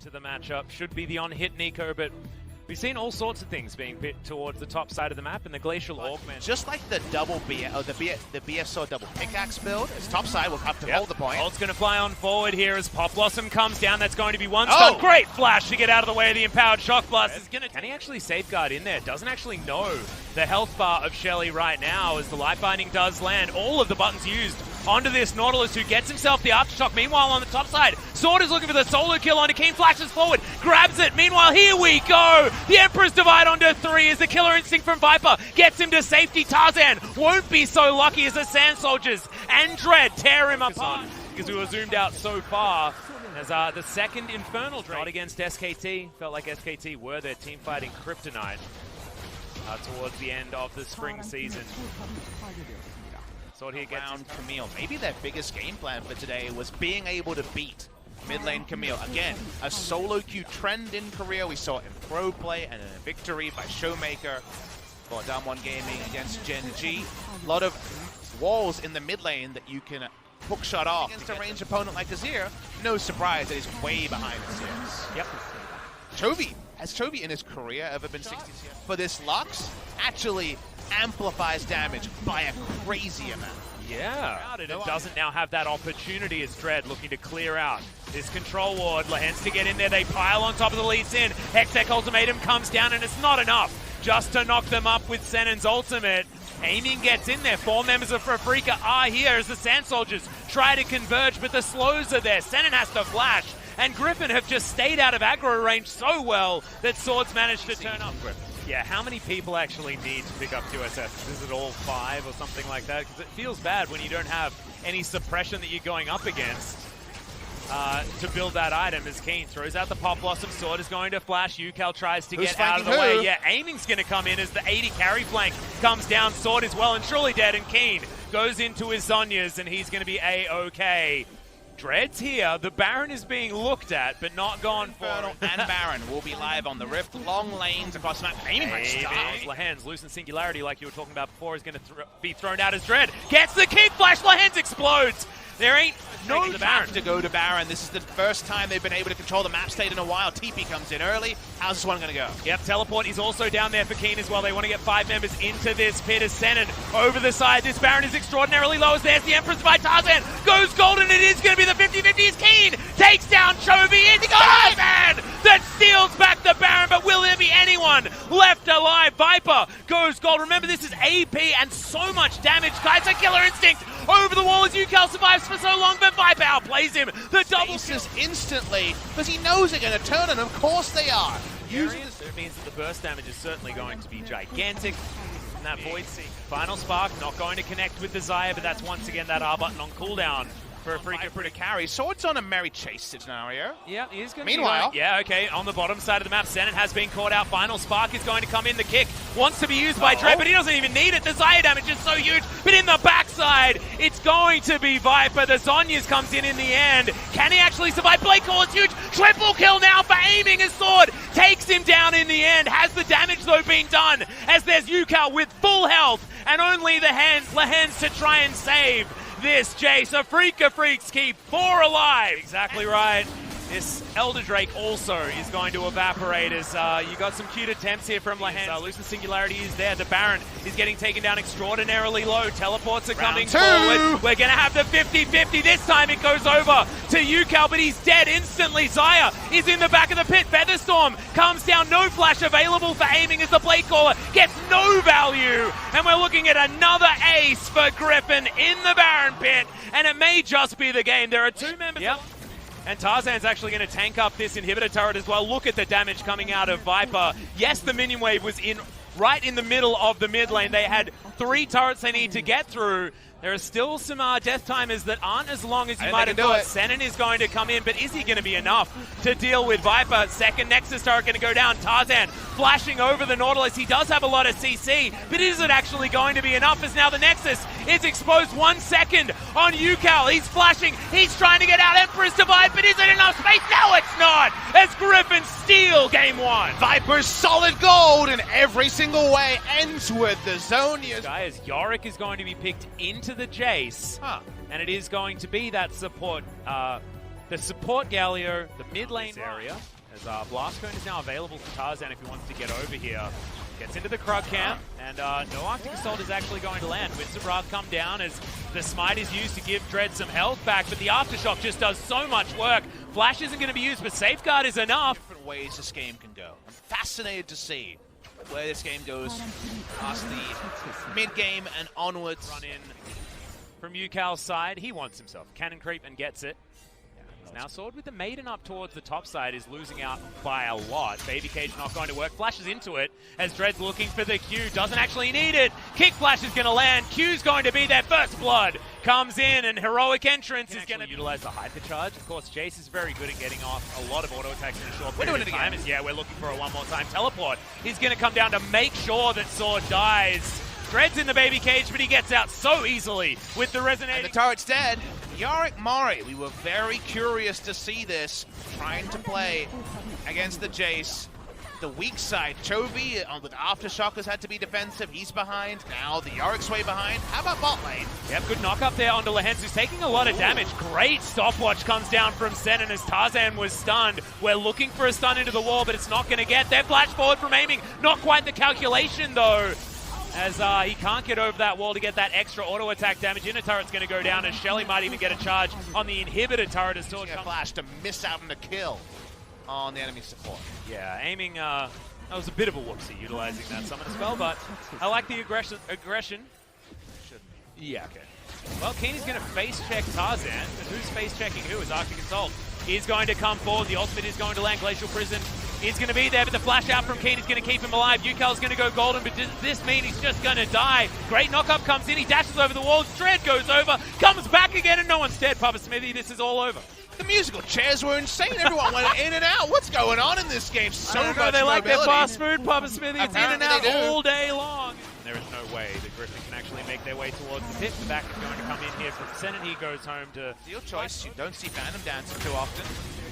into the matchup. Should be the on-hit Nico, but we've seen all sorts of things being bit towards the top side of the map, and the Glacial Augment. Just like the double the BSO double pickaxe build, his top side will have to hold the point. Ult's going to fly on forward here as Pop Blossom comes down. That's going to be one stun. Great flash to get out of the way of the Empowered Shock Blast. Can he actually safeguard in there? Doesn't actually know the health bar of Shelly right now as the Light Binding does land. All of the buttons used onto this Nautilus, who gets himself the Aftershock. Meanwhile, on the top side, Sword is looking for the solo kill onto Keen, flashes forward, grabs it. Meanwhile, here we go. The Emperor's Divide onto 3 as the Killer Instinct from Viper gets him to safety. Tarzan won't be so lucky as the Sand Soldiers and Dread tear him apart because we were zoomed out so far. As the second Infernal Drake against SKT. Felt like SKT were their team fighting kryptonite towards the end of the spring season. Sword here gets around Camille. Maybe their biggest game plan for today was being able to beat mid lane Camille. Again, a solo queue trend in Korea. We saw it in pro play and a victory by Showmaker for Damwon Gaming against Gen G. A lot of walls in the mid lane that you can hook shot off. Against a ranged opponent like Azir, no surprise that he's way behind the scenes. Yep. Chovy, has Chovy in his career ever been 60 CS? For this Lux, actually amplifies damage by a crazy amount. Yeah, it doesn't now have that opportunity as Dread looking to clear out this control ward. Lahens to get in there, they pile on top of the Lee Sin. Hextech Ultimatum comes down and it's not enough just to knock them up with Senon's ultimate. Aiming gets in there. 4 members of Afreeca are here as the Sand Soldiers try to converge, but the slows are there. Senon has to flash, and Griffin have just stayed out of aggro range so well that Swords managed to turn up Griffin. Yeah, how many people actually need to pick up 2 SS? Is it all 5 or something like that? Because it feels bad when you don't have any suppression that you're going up against to build that item. As Keen throws out the Pop Blossom, Sword is going to flash. Yukal tries to get out of the way. Yeah, Aiming's going to come in as the 80 carry flank comes down. Sword is well and truly dead, and Keen goes into his Zhonya's, and he's going to be A-OK. Dread's here. The Baron is being looked at, but not gone for it. And Baron will be live on the Rift. Long lanes across the map. Aiming might start. Lahens, Lucent Singularity, like you were talking about before, is going to be thrown out as Dread gets the kick flash. Lahens explodes. There ain't no have to go to Baron. This is the first time they've been able to control the map state in a while. TP comes in early. How's this one going to go? Yep, Teleport is also down there for Keen as well. They want to get 5 members into this pit as Senon over the side. This Baron is extraordinarily low as there's the Empress by Tarzan. Goes golden. It is going to be the 50-50 as Keen takes down Chovy. It's Tarzan that steals back the Baron, but will there be anyone left alive? Viper goes gold. Remember, this is AP and so much damage. Kaiser Killer Instinct over the wall as Yukal survives for so long, but Viper outplays him. The double kisses instantly because he knows they're going to turn, and of course they are. It means that the burst damage is certainly going to be gigantic. And that Void Seek. Final Spark not going to connect with the Xayah, but that's once again that R button on cooldown for Afreeca to carry. Sword's on a merry chase scenario. Yeah, he's going to Meanwhile, yeah, okay, on the bottom side of the map, Senon has been caught out. Final Spark is going to come in. The kick wants to be used by Dread, but he doesn't even need it. The Xayah damage is so huge, but in the backside, it's going to be Viper. The Zhonya's comes in the end. Can he actually survive? Blade Call is huge. Triple kill now for Aiming as Sword takes him down in the end. Has the damage, though, been done? As there's Yukal with full health and only the Lahens to try and save this Jace. Afreeca Freecs keep 4 alive. Exactly right. This Elder Drake also is going to evaporate as you got some cute attempts here from Lahens. Lucent Singularity is there. The Baron is getting taken down extraordinarily low. Teleports are coming forward. We're going to have the 50-50. This time it goes over to Yukal, but he's dead instantly. Xayah is in the back of the pit. Featherstorm comes down. No flash available for Aiming as the Blade Caller gets no value. And we're looking at another ace for Griffin in the Baron pit. And it may just be the game. There are 2 members. Yep. And Tarzan's actually going to tank up this inhibitor turret as well. Look at the damage coming out of Viper. Yes, the minion wave was right in the middle of the mid lane. They had 3 turrets they need to get through. There are still some death timers that aren't as long as you might have thought. Senon is going to come in, but is he going to be enough to deal with Viper? Second Nexus turret going to go down. Tarzan flashing over the Nautilus. He does have a lot of CC, but is it actually going to be enough as now the Nexus is exposed 1 second on Yukal. He's flashing. He's trying to get out Emperor's Divide, but is it enough space? No, it's not, as Griffin steal game 1. Viper's solid gold in every single way ends with the Zhonya's. As Yorick is going to be picked into the Jace, and it is going to be that support the support Galio, the mid lane area, as Blast Cone is now available for Tarzan if he wants to get over here. Gets into the Krug camp, and no Arctic Assault is actually going to land. Winston Wrath come down as the Smite is used to give Dread some health back, but the Aftershock just does so much work. Flash isn't going to be used, but Safeguard is enough. Different ways this game can go. I'm fascinated to see where this game goes past the mid-game and onwards. Run in from UCal's side. He wants himself cannon creep and gets it. Now Sword with the Maiden up towards the top side is losing out by a lot. Baby Cage not going to work. Flashes into it as Dread's looking for the Q. Doesn't actually need it. Kick Flash is going to land. Q's going to be there. First Blood comes in and Heroic Entrance is going to utilize the Hypercharge. Of course, Jace is very good at getting off a lot of auto attacks in a short period of time. Yeah, we're looking for a one more time teleport. He's going to come down to make sure that Sword dies. Dread's in the Baby Cage, but he gets out so easily with the resonating. And the turret's dead. Yarick Mori, we were very curious to see this, trying to play against the Jace. The weak side, Chovy with Aftershock has had to be defensive. He's behind. Now the Yarick's way behind. How about bot lane? Yep, good knock up there onto Lehens, who's taking a lot of damage. Great stopwatch comes down from Sennen as Tarzan was stunned. We're looking for a stun into the wall, but it's not going to get there. Flash forward from aiming. Not quite the calculation, though, as he can't get over that wall to get that extra auto attack damage. Inner turret's going to go down, as Shelly might even get a charge on the inhibitor turret as Torch comes. Flash to miss out on a kill on the enemy support. Yeah, aiming, that was a bit of a whoopsie utilizing that summon spell, but I like the aggression. Yeah, okay. Well, Keeney's going to face check Tarzan, but who's face checking who? Is Arctic Assault is going to come forward. The ultimate is going to land. Glacial Prison is going to be there, but the flash out from Keen is going to keep him alive. UCal's going to go golden, but does this mean he's just going to die? Great knock-up comes in. He dashes over the wall. Dread goes over, comes back again, and no one's dead. Papa Smithy, this is all over. The musical chairs were insane. Everyone went in and out. What's going on in this game? So much they like their mobility. fast food, Papa Smithy. It's in and out Apparently they do. all day long. There is no way that Griffin can actually make their way towards the pit. The back is going to come in here from Sennen. He goes home to... Your choice. You don't see Phantom dancing too often.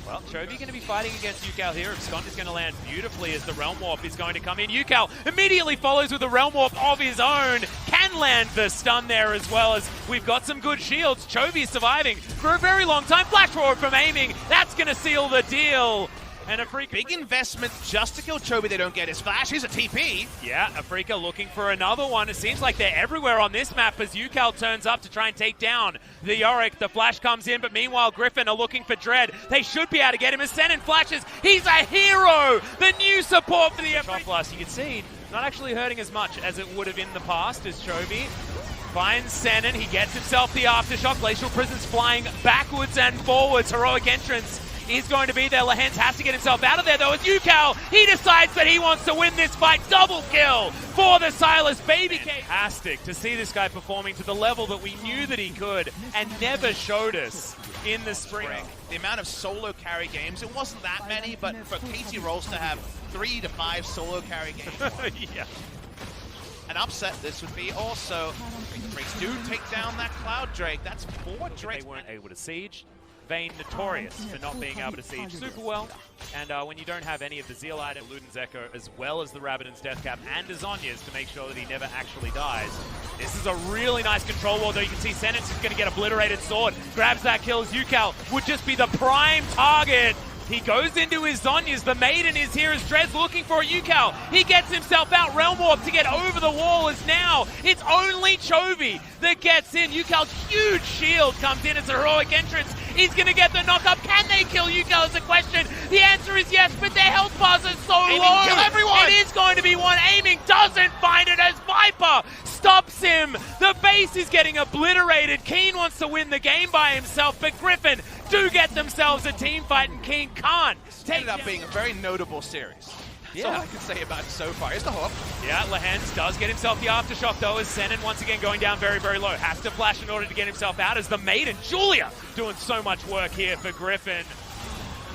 Well, Chovy going to be fighting against UCal here. Abscond is going to land beautifully as the Realm Warp is going to come in. UCal immediately follows with a Realm Warp of his own. Can land the stun there as well, as we've got some good shields. Chovy is surviving for a very long time. Flash forward from aiming. That's going to seal the deal. And Afreeca... Big investment just to kill Chovy. They don't get his flash. Here's a TP. Yeah, Afreeca looking for another one. It seems like they're everywhere on this map as UCal turns up to try and take down the Yorick. The flash comes in, but meanwhile Griffin are looking for Dread. They should be able to get him as Sennen flashes. He's a hero! The new support for the Afreeca Blast. You can see, not actually hurting as much as it would have in the past as Chovy finds Sennen. He gets himself the Aftershock. Glacial Prison's flying backwards and forwards. Heroic Entrance is going to be there. Lehens has to get himself out of there, though. As UCal, he decides that he wants to win this fight. Double kill for the Silas Baby Cage. Fantastic to see this guy performing to the level that we knew that he could and never showed us in the spring. The amount of solo carry games, it wasn't that many, but for Katie Rolls to have 3 to 5 solo carry games. Yeah. An upset this would be also. Freecs do take down that Cloud Drake. That's 4 Drakes. They weren't able to siege. Vayne notorious for not being able to siege super well, and when you don't have any of the Zeal item, Luden's Echo, as well as the Rabadon's Deathcap and Azonya's to make sure that he never actually dies. This is a really nice control wall, though. You can see Sentence is going to get obliterated sword, grabs that kill as UCal would just be the prime target. He goes into his Zonyas. The Maiden is here as Dread's looking for a UCal. He gets himself out. Realm Warp to get over the wall as now it's only Chovy that gets in. UCal's huge shield comes in as a Heroic Entrance. He's going to get the knock-up. Can they kill UCal is a question. The answer is yes, but their health bars are so low. Kill everyone. It is going to be one. Aiming doesn't find it as Viper stops him. The base is getting obliterated. Keen wants to win the game by himself, but Griffin do get themselves a team fight, and Keen can't. It ended up being a very notable series. That's all I can say about it so far. Here's the hook. Yeah, Lehens does get himself the Aftershock, though, as Sennen once again going down very, very low. Has to flash in order to get himself out as the Maiden, Julia, doing so much work here for Griffin.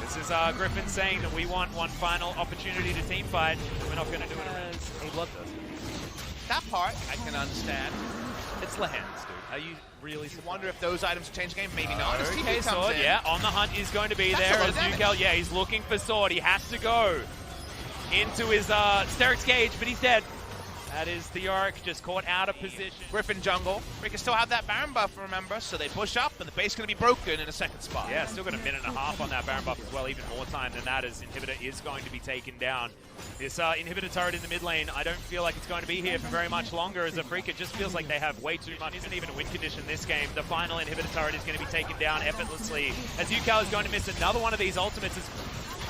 This is Griffin saying that we want one final opportunity to team fight. We're not going to do it as a bloodthirst. That part, I can understand. It's Lehens, dude. Are you really surprised? I wonder if those items change the game. Maybe not. Okay, Sword, yeah, on the hunt is going to be there as UCal. Yeah, he's looking for Sword. He has to go into his Sterix Gauge, but he's dead. That is the Arc, just caught out of position. Griffin jungle. Freecs still have that Baron buff, remember, so they push up, and the base going to be broken in a second spot. Yeah, still got a minute and a half on that Baron buff as well, even more time than that, as Inhibitor is going to be taken down. This Inhibitor turret in the mid lane, I don't feel like it's going to be here for very much longer, as Afreeca just feels like they have way too much. Isn't even a win condition this game. The final Inhibitor turret is going to be taken down effortlessly, as UCal is going to miss another one of these ultimates.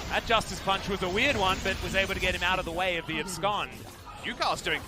That Justice Punch was a weird one, but was able to get him out of the way of the abscond. UCal's doing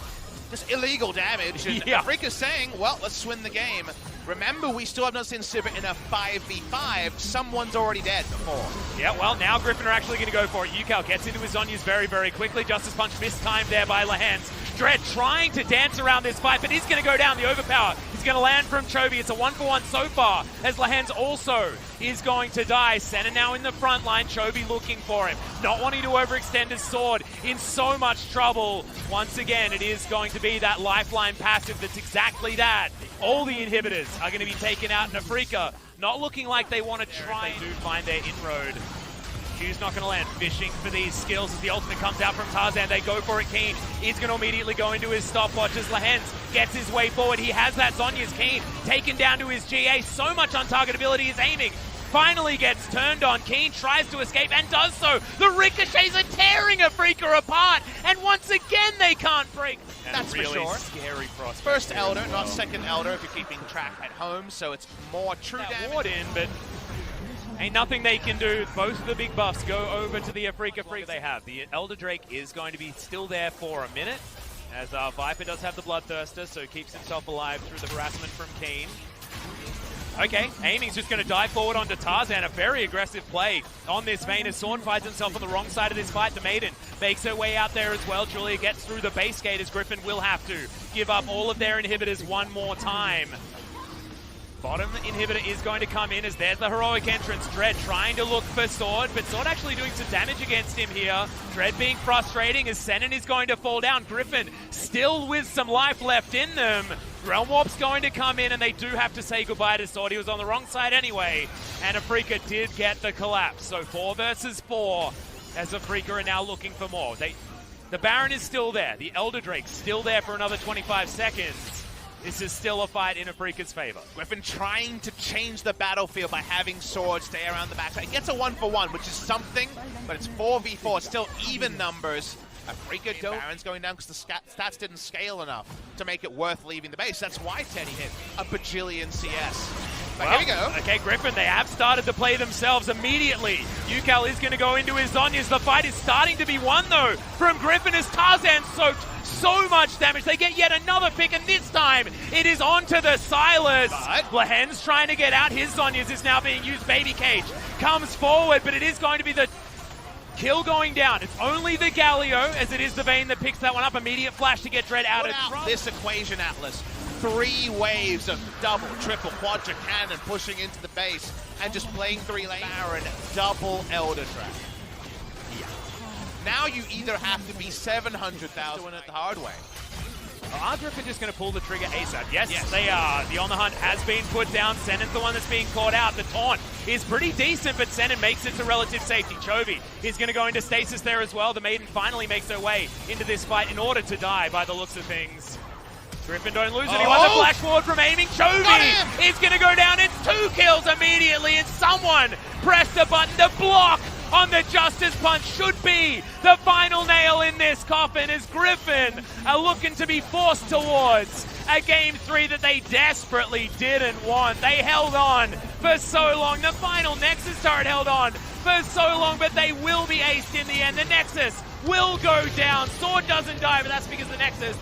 just illegal damage, and Afreeca's saying, well, let's win the game. Remember, we still have not seen Sivir in a 5v5. Someone's already dead before. Yeah, well, now Griffin are actually going to go for it. UCal gets into his Zhonya's very, very quickly. Justice Punch mistimed there by Lahens. Dread trying to dance around this fight, but he's going to go down. The overpower is going to land from Chovy. It's a 1-for-1 so far, as Lahens also is going to die. Senna now in the front line. Chovy looking for him, not wanting to overextend his sword, in so much trouble. Once again, it is going to be that lifeline passive that's exactly that. All the inhibitors are going to be taken out in Afreeca. Not looking like they want to try and find their inroad. Q's not going to land. Fishing for these skills as the ultimate comes out from Tarzan. They go for it. Keen is going to immediately go into his stopwatch as Lahens gets his way forward. He has that Zhonya's Keen taken down to his GA. So much on target ability. His aiming finally gets turned on. Keen tries to escape and does so. The ricochets are tearing Afreeca apart, and once again they can't break. And that's really for sure. Scary prospect. First Elder, not second Elder if you're keeping track at home, so it's more true damage. Ward in, but ain't nothing they can do. Both of the big buffs go over to the Afreeca Freecs they have. The Elder Drake is going to be still there for a minute, as Viper does have the Bloodthirster, so keeps himself alive through the harassment from Keen. Okay, Aiming's just going to dive forward onto Tarzan. A very aggressive play on this vein as Sorn finds himself on the wrong side of this fight. The Maiden makes her way out there as well. Julia gets through the base gate as Griffin will have to give up all of their inhibitors one more time. Bottom inhibitor is going to come in as there's the heroic entrance. Dread trying to look for Sword, but Sword actually doing some damage against him here. Dread being frustrating as Senin is going to fall down. Griffin still with some life left in them. Realm Warp's going to come in and they do have to say goodbye to Sword. He was on the wrong side anyway, and Afreeca did get the collapse. So 4 versus 4 as Afreeca are now looking for more. The Baron is still there. The Elder Drake's still there for another 25 seconds. This is still a fight in Afreeca's favor. Griffin trying to change the battlefield by having Sword stay around the backside. It gets a 1-for-1, which is something, but it's 4v4. It's still even numbers. Afreeca Baron's going down because the stats didn't scale enough to make it worth leaving the base. That's why Teddy hit a bajillion CS. But well, here we go. Okay, Griffin, they have started to play themselves immediately. UCal is going to go into his Zhonya's. The fight is starting to be won, though, from Griffin as Tarzan soaked so much damage. They get yet another pick, and this time it is onto the Silas. Lahens trying to get out. His Zhonya's is now being used. Baby Cage comes forward, but it is going to be the kill going down. It's only the Galio, as it is the Vayne that picks that one up. Immediate flash to get Dread out of trouble. This equation, Atlas. 3 waves of double, triple, quadra cannon pushing into the base and just playing 3 lane. Baron, double Elder Drake. Yeah. Now you either have to be 700,000 doing it the hard way. Are Griffin just going to pull the trigger ASAP? Yes, they are. The On The Hunt has been put down. Senon's the one that's being caught out. The taunt is pretty decent, but Senon makes it to relative safety. Chovy is going to go into stasis there as well. The Maiden finally makes her way into this fight in order to die by the looks of things. Griffin don't lose it. He wants a flash forward from Aiming. Chovy is going to go down. It's 2 kills immediately, and someone pressed the button to block on the Justice Punch. Should be the final nail in this coffin as Griffin are looking to be forced towards a Game 3 that they desperately didn't want. They held on for so long. The final Nexus turret held on for so long, but they will be aced in the end. The Nexus will go down. Sword doesn't die, but that's because the Nexus...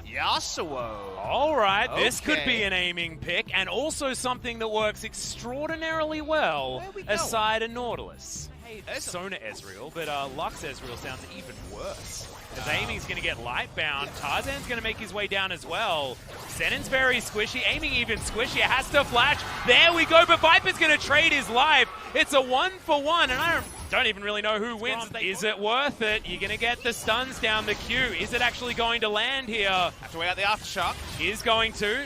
Yasuo. All right, this could be an aiming pick, and also something that works extraordinarily well aside of Nautilus. Hey, Sona Ezreal, but Lux Ezreal sounds even worse. As Aiming's going to get Lightbound, Tarzan's going to make his way down as well. Senon's very squishy, Aiming even squishy, has to flash. There we go, but Viper's going to trade his life. It's a 1-for-1, and I don't even really know who wins. Is it worth it? You're going to get the stuns down the queue. Is it actually going to land here? Have to wait out the aftershock. Is going to.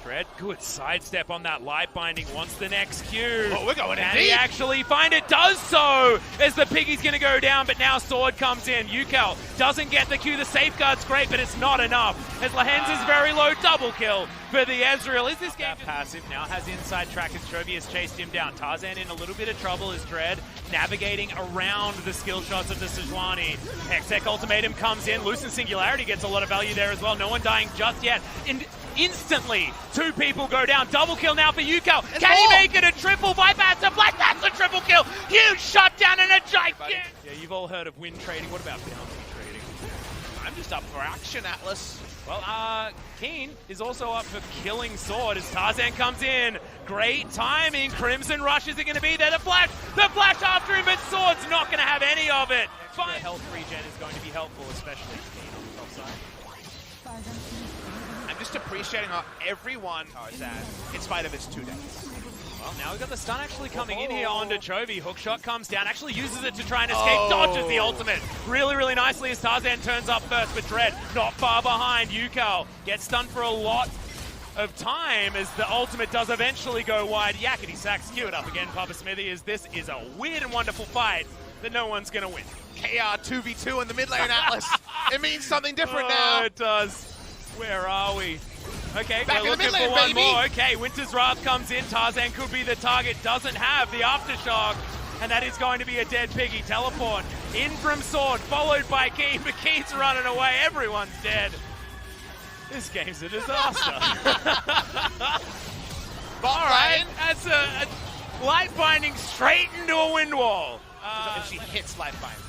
Dread, good sidestep on that light binding, wants the next Q. Oh, we're going in Can deep. he actually find it? Does so, as the piggy's going to go down, but now Sword comes in. Yukel doesn't get the Q. The safeguard's great, but it's not enough. As Lahens is very low, double kill for the Ezreal. Is this game passive? Now has inside track as Chovy has chased him down. Tarzan in a little bit of trouble as Dread navigating around the skill shots of the Sejuani. Hextech Ultimatum comes in. Loosen Singularity gets a lot of value there as well. No one dying just yet. And instantly, 2 people go down. Double kill now for Yukel. Can he make it a triple? Viper has to flash. That's a triple kill. Huge shutdown and a gigantic. Yeah, you've all heard of win trading. What about bounty trading? I'm just up for action, Atlas. Well, Keen is also up for killing Sword as Tarzan comes in. Great timing. Crimson Rush is it going to be there? The flash after him, but Sword's not going to have any of it. The health regen is going to be helpful, especially Keen on the top side. I'm just appreciating how everyone is at, in spite of its 2 deaths. Well, now we've got the stun actually coming in here onto Chovy. Hookshot comes down, actually uses it to try and escape, dodges the ultimate really, really nicely as Tarzan turns up first, but Dread not far behind. Yukel gets stunned for a lot of time as the ultimate does eventually go wide. Yakety Sax, cue it up again, Papa Smithy, as this is a weird and wonderful fight that no one's going to win. KR 2v2 in the mid lane, Atlas. It means something different now. It does. Where are we? Okay, back we're in the looking mid for lane, one more. Okay, Winter's Wrath comes in. Tarzan could be the target. Doesn't have the Aftershock. And that is going to be a dead piggy. Teleport in from Sword, followed by Keen. But Keen's running away. Everyone's dead. This game's a disaster. All right, that's a light binding straight into a wind wall. If she hits light binding.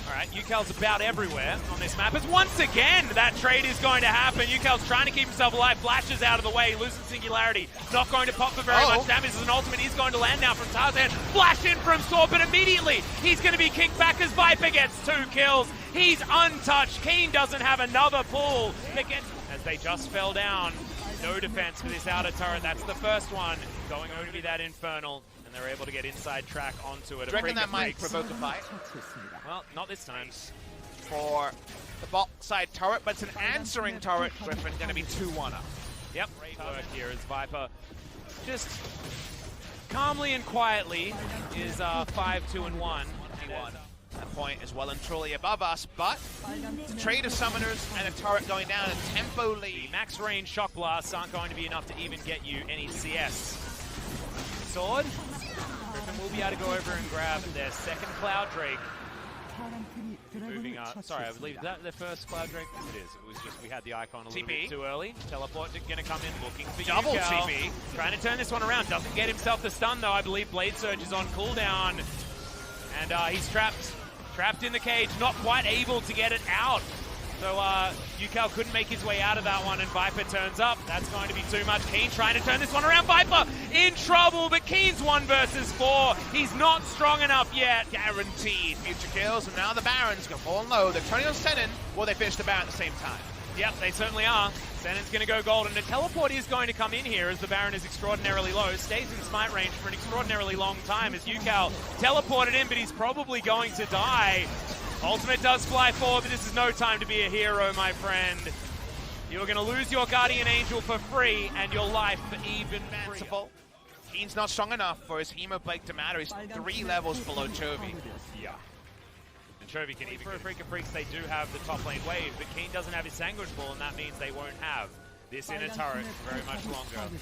All right, Yukel's about everywhere on this map. As once again, that trade is going to happen. Yukel's trying to keep himself alive, flashes out of the way, loses Singularity. Not going to pop for very much damage as an ultimate. He's going to land now from Tarzan. Flash in from Sword, but immediately he's going to be kicked back as Viper gets 2 kills. He's untouched. Keen doesn't have another pull. As they just fell down. No defense for this outer turret. That's the first one. Going over to be that Infernal. And they're able to get inside track onto it. Do you reckon that might provoke a fight? Well, not this time. For the bot side turret, but it's an answering turret. Griffin going to be 2-1 up. Yep, great work here as Viper just calmly and quietly is 5-2-1. That point is well and truly above us, but the trade of summoners and a turret going down in tempo lead. The max range shock blasts aren't going to be enough to even get you any CS. Sword, Griffin will be able to go over and grab their second Cloud Drake. Moving up. Sorry, I believe that the first Cloud Drake. It is. It was just we had the icon a little bit too early. Teleport going to come in, looking for double Yukel. TP. Trying to turn this one around. Doesn't get himself the stun though. I believe Blade Surge is on cooldown, and he's trapped in the cage. Not quite able to get it out. So Yukel couldn't make his way out of that one, and Viper turns up. That's going to be too much. Keen trying to turn this one around. Viper in trouble, but Keen's 1 versus 4. He's not strong enough yet. Guaranteed future kills, and now the Barons go falling low. They're turning on Senin. Will they finish the Baron at the same time? Yep, they certainly are. Senon's going to go gold, and the teleport is going to come in here as the Baron is extraordinarily low. Stays in smite range for an extraordinarily long time as Yukel teleported in, but he's probably going to die. Ultimate does fly forward, but this is no time to be a hero, my friend. You're going to lose your Guardian Angel for free and your life for even freer. Keen's not strong enough for his Hemoblade to matter. He's 3 levels below Chovy. Yeah. And Chovy can even for Afreeca Freecs, they do have the top lane wave, but Keen doesn't have his Sandwich Ball, and that means they won't have this inner turret very much longer.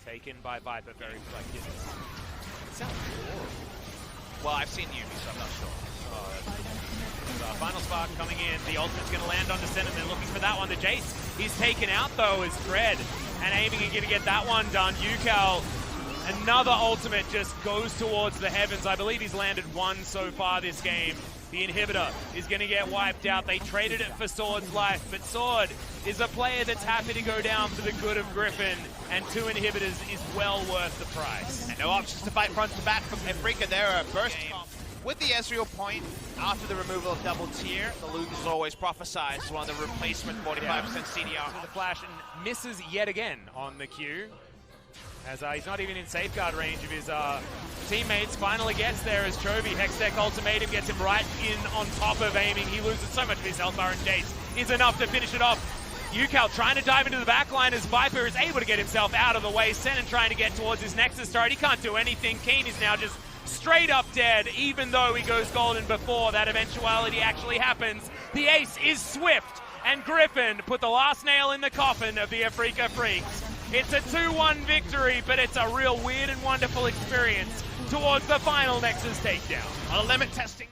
Taken by Viper, very like this. It sounds horrible. Well, I've seen Yubi, so I'm not sure. Final Spark coming in. The ultimate's going to land on Descendant. They're looking for that one. The Jace, he's taken out though as Dread, and aiming and going to get that one done. Yukel, another ultimate just goes towards the heavens. I believe he's landed 1 so far this game. The inhibitor is going to get wiped out. They traded it for Sword's life, but Sword is a player that's happy to go down for the good of Griffin, and 2 inhibitors is well worth the price. And no options to fight front to back from Afreeca. They're a burst with the Ezreal point. After the removal of double tier, the Luke is always prophesied as one of the replacement 45% CDR. So the flash and misses yet again on the Q. As he's not even in safeguard range of his teammates. Finally gets there as Chovy. Hextech Ultimatum gets him right in on top of aiming. He loses so much of his health bar, and Jace is enough to finish it off. Ucal trying to dive into the backline as Viper is able to get himself out of the way. Senin trying to get towards his Nexus turret. He can't do anything. Keen is now just straight up dead, even though he goes golden before that eventuality actually happens. The ace is Swift, and Griffin put the last nail in the coffin of the Afreeca Freecs. It's a 2-1 victory, but it's a real weird and wonderful experience towards the final Nexus takedown. On a limit testing.